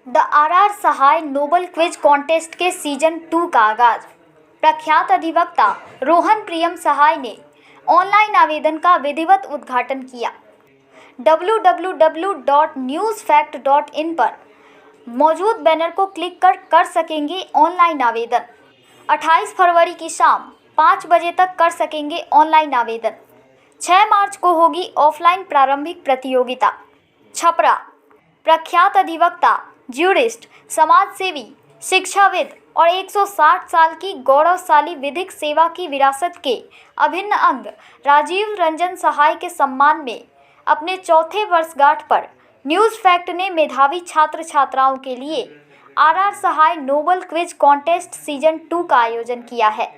The R Sahay Nobel quiz contest के season 2 का आगाज। प्रख्यात अधिवक्ता रोहन प्रियम सहाय ने ऑनलाइन आवेदन का विधिवत उद्घाटन किया। www.newsfact.in पर मौजूद बैनर को क्लिक कर सकेंगे ऑनलाइन आवेदन। 28 फरवरी की शाम 5 बजे तक कर सकेंगे ऑनलाइन आवेदन। 6 मार्च को होगी ऑफलाइन प्रारंभिक प्रतियोगिता। छपरा। प्रख्यात अधिवक्ता, ज्यूरिस्ट, समाजसेवी, शिक्षाविद और 160 साल की गौरवशाली विधिक सेवा की विरासत के अभिन्न अंग राजीव रंजन सहाय के सम्मान में अपने चौथे वर्षगांठ पर न्यूज़ फैक्ट ने मेधावी छात्र छात्राओं के लिए R Sahay Nobel quiz contest season 2 का आयोजन किया है।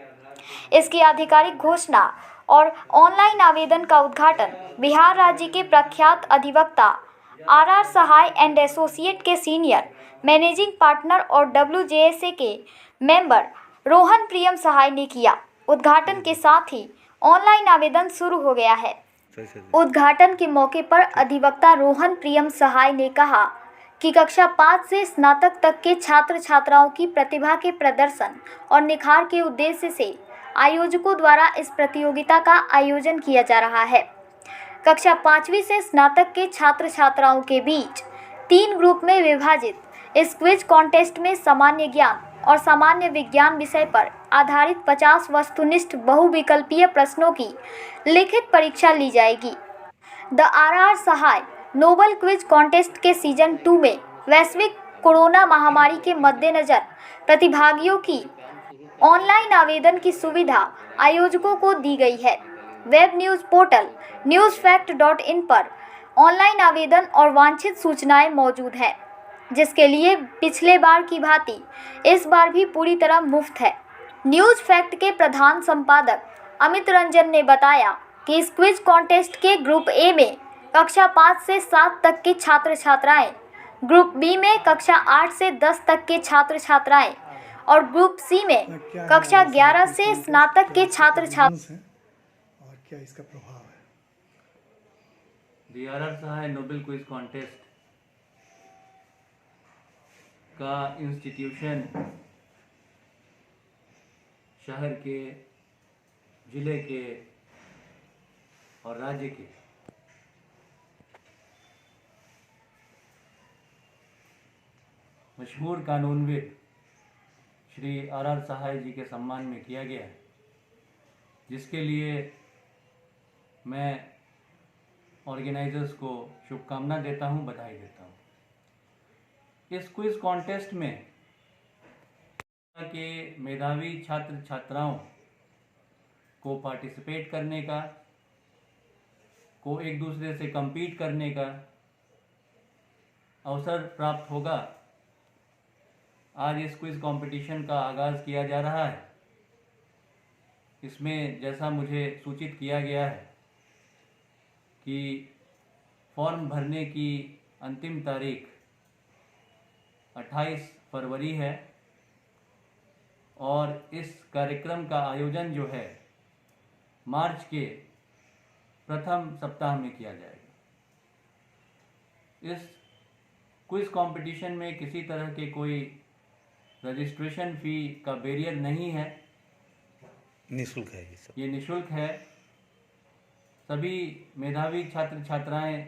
इसकी आधिकारिक घोषणा और ऑनलाइन आवेदन का उद्घाटन बिहार राज्य के प्रख्यात अधिवक्ता आर सहाय एंड एसोसिएट के सीनियर मैनेजिंग पार्टनर और WJSA के मेंबर रोहन प्रियम सहाय ने किया। उद्घाटन के साथ ही ऑनलाइन आवेदन शुरू हो गया है। उद्घाटन के मौके पर अधिवक्ता रोहन प्रियम सहाय ने कहा कि कक्षा 5 से स्नातक तक के छात्र छात्राओं की प्रतिभा के प्रदर्शन और निखार के उद्देश्य से आयोजकों द्वारा इस प्रतियोगिता का आयोजन किया जा रहा है। कक्षा 5वीं से स्नातक के छात्र छात्राओं के बीच 3 ग्रुप में विभाजित इस क्विज कॉन्टेस्ट में सामान्य ज्ञान और सामान्य विज्ञान विषय पर आधारित 50 वस्तुनिष्ठ बहुविकल्पीय प्रश्नों की लिखित परीक्षा ली जाएगी। The R Sahay Nobel quiz contest के सीजन 2 में वैश्विक कोरोना महामारी के मद्देनज़र प्रतिभागियों की ऑनलाइन आवेदन की सुविधा आयोजकों को दी गई है। वेब न्यूज़ पोर्टल newsfact.in पर ऑनलाइन आवेदन और वांछित सूचनाएं मौजूद हैं, जिसके लिए पिछले बार की भांति इस बार भी पूरी तरह मुफ्त है। न्यूज़ फैक्ट के प्रधान संपादक अमित रंजन ने बताया कि इस क्विज कॉन्टेस्ट के ग्रुप ए में कक्षा 5 से 7 तक के छात्र छात्राएं, ग्रुप बी में कक्षा 8 से 10 तक के छात्र छात्राएं और ग्रुप सी में कक्षा 11 से स्नातक के छात्र छात्राएं। और क्या इसका प्रभाव है? The R Sahay Nobel quiz contest का इंस्टीट्यूशन शहर के, जिले के और राज्य के मशहूर कानूनविद श्री आर सहाय जी के सम्मान में किया गया है, जिसके लिए मैं ऑर्गेनाइजर्स को शुभकामना देता हूं, बधाई देता हूं। इस क्विज कॉन्टेस्ट में के मेधावी छात्र छात्राओं को पार्टिसिपेट करने का, को एक दूसरे से compete करने का अवसर प्राप्त होगा। आज इस क्विज कंपटीशन का आगाज़ किया जा रहा है। इसमें जैसा मुझे सूचित किया गया है कि फॉर्म भरने की अंतिम तारीख 28 फरवरी है और इस कार्यक्रम का आयोजन जो है मार्च के प्रथम सप्ताह में किया जाएगा। इस क्विज कंपटीशन में किसी तरह के कोई रजिस्ट्रेशन फ़ी का बैरियर नहीं है, निःशुल्क है ये निःशुल्क है। सभी मेधावी छात्र छात्राएं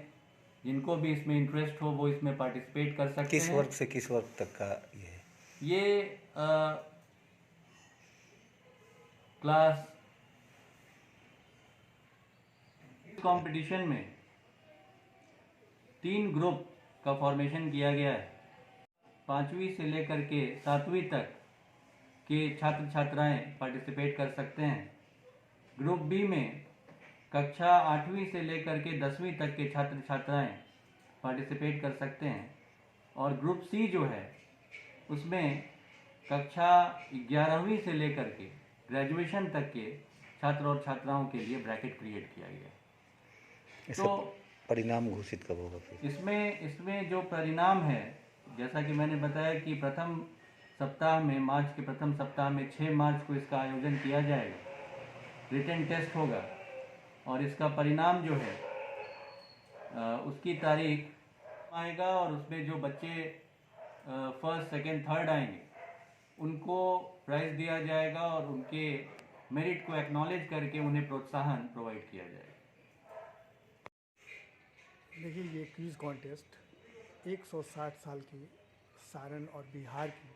जिनको भी इसमें इंटरेस्ट हो वो इसमें पार्टिसिपेट कर सकते हैं। किस वर्ग से किस वर्ग तक का ये है? ये क्लास कंपटीशन में 3 ग्रुप का फॉर्मेशन किया गया है। 5वीं से लेकर के 7वीं तक के छात्र छात्राएं पार्टिसिपेट कर सकते हैं। ग्रुप बी में कक्षा 8वीं से लेकर के 10वीं तक के छात्र छात्राएं पार्टिसिपेट कर सकते हैं और ग्रुप सी जो है उसमें कक्षा 11वीं से लेकर के ग्रेजुएशन तक के छात्र और छात्राओं के लिए ब्रैकेट क्रिएट किया गया। तो परिणाम घोषित कब होगा फिर? इसमें जो परिणाम है, जैसा कि मैंने बताया कि प्रथम सप्ताह में, मार्च के प्रथम सप्ताह में 6 मार्च को इसका आयोजन किया जाएगा। रिटन टेस्ट होगा और इसका परिणाम जो है उसकी तारीख आएगा और उसमें जो बच्चे फर्स्ट सेकंड थर्ड आएंगे उनको प्राइज़ दिया जाएगा और उनके मेरिट को एक्नॉलेज करके उन्हें प्रोत्साहन प्रोवाइड किया जाएगा। देखिए, ये क्विज़ कॉन्टेस्ट 160 साल की सारण और बिहार की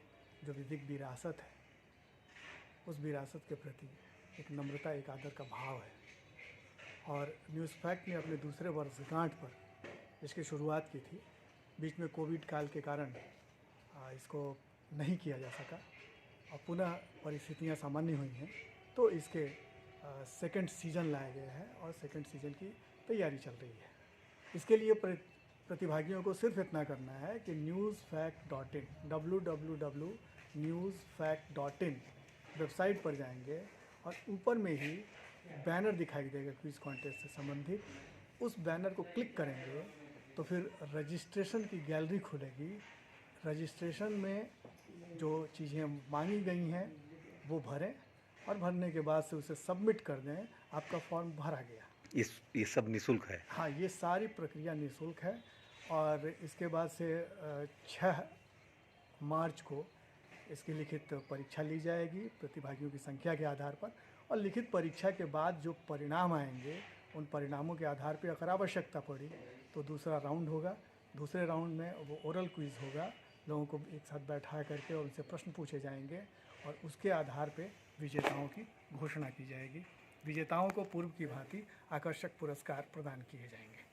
जो विविध विरासत है, उस विरासत के प्रति एक नम्रता, एक आदर का भाव है। और न्यूज़ फैक्ट ने अपने दूसरे वर्षगांठ पर इसकी शुरुआत की थी। बीच में कोविड काल के कारण इसको नहीं किया जा सका और पुनः परिस्थितियां सामान्य हुई हैं, तो इसके सेकंड सीज़न लाया गया है और सेकंड सीज़न की तैयारी चल रही है। इसके लिए प्रतिभागियों को सिर्फ इतना करना है कि newsfact.in www.newsfact.in वेबसाइट पर जाएंगे और ऊपर में ही बैनर दिखाई देगा क्विज़ कॉन्टेस्ट से संबंधित। उस बैनर को क्लिक करेंगे तो फिर रजिस्ट्रेशन की गैलरी खुलेगी। रजिस्ट्रेशन में जो चीज़ें मांगी गई हैं वो भरें और भरने के बाद से उसे सबमिट कर दें। आपका फॉर्म भरा गया। ये सब निःशुल्क है? हाँ, ये सारी प्रक्रिया निःशुल्क है और इसके बाद से 6 मार्च को इसकी लिखित परीक्षा ली जाएगी प्रतिभागियों की संख्या के आधार पर। और लिखित परीक्षा के बाद जो परिणाम आएंगे, उन परिणामों के आधार पर अगर आवश्यकता पड़ी तो दूसरा राउंड होगा। दूसरे राउंड में वो ओरल क्विज़ होगा। लोगों को एक साथ बैठा करके और उनसे प्रश्न पूछे जाएंगे और उसके आधार पे विजेताओं की घोषणा की जाएगी। विजेताओं को पूर्व की भांति आकर्षक पुरस्कार प्रदान किए जाएंगे।